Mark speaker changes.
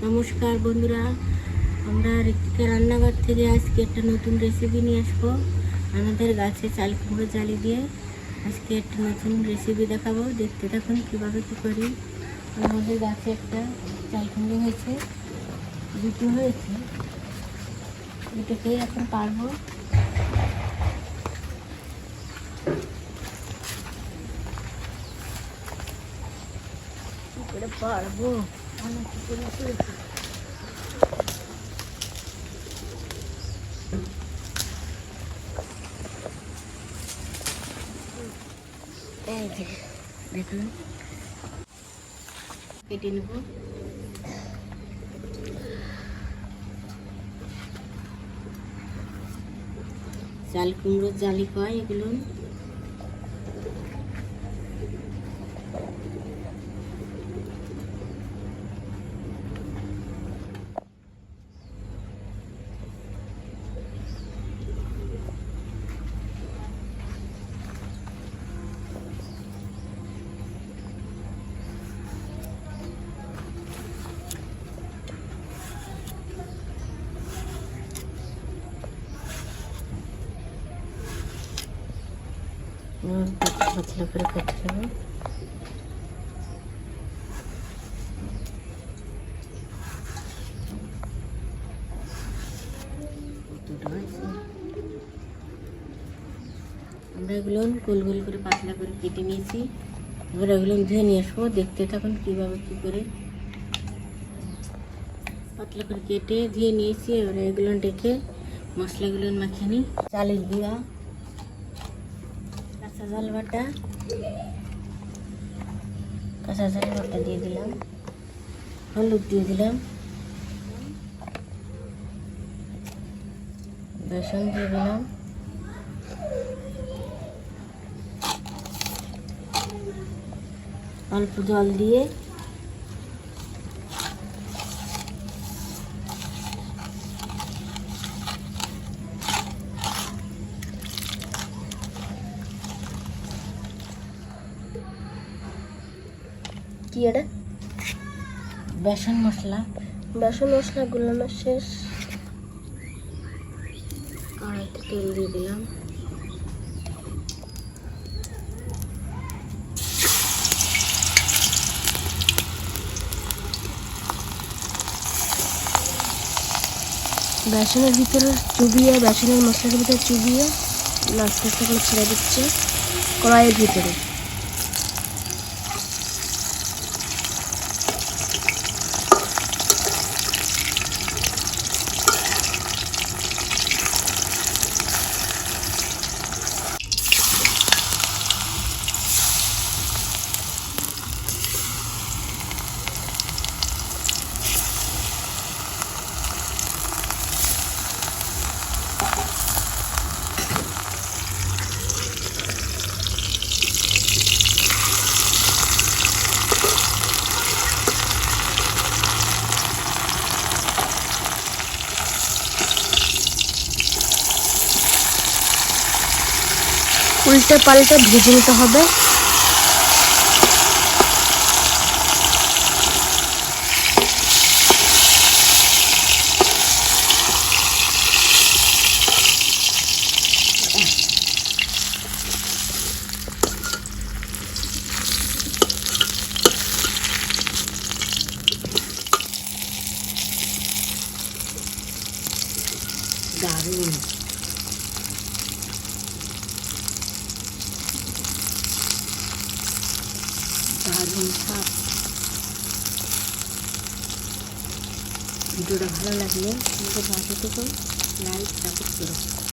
Speaker 1: নমস্কার বন্ধুরা, আমরা ঋতিকা রান্নাঘর থেকে আজকে একটা নতুন রেসিপি নিয়ে আসবো। আমাদের গাছে চাল কুমড়ো জালি দিয়ে আজকে একটা নতুন রেসিপি দেখাবো। দেখতে থাকুন কীভাবে কী করি। আমাদের গাছে একটা চাল কুমড়ো হয়েছে, দুটো হয়েছে, দুটোকেই এখন পারবো। পারবো অনেক কিছু করেছি। এই যে দেখুন, কেটে নেব। চাল কুমড়োর জালি কয় এগুলো। পাতলা করে কেটে নেব। আমরা এগুলো গোল গোল করে পাতলা করে কেটে নিয়েছি। এবার এগুলো ধুয়ে নিয়ে আসবো। দেখতে থাকুন কীভাবে কী করে পাতলা করে কেটে ধুয়ে নিয়েছি। এবার এগুলো ডেকে মশলাগুলো মাখিয়ে নিই। চালের গুঁড়া, কাঁচা ঝাল বাটা, দিয়ে দিলাম, হলুদ দিয়ে দিলাম, বেসন দিয়ে দিলাম, অল্প জল দিয়ে কি এটা বেসন মশলা গুলানো শেষ। কড়াইতে তেল দিয়ে দিলাম। বেসনের ভিতরে চুবিয়ে, বেসনের মশলার ভিতরে চুবিয়ে আস্তে আস্তে করে ছেড়ে দিচ্ছে কড়াইয়ের ভিতরে। উল্টে পাল্টে ভেজে নিতে হবে। দারুণ স্বাদ। ভিডিওটা ভালো লাগলে আমাদের পাশে থেকে লাইক সাপোর্ট করো।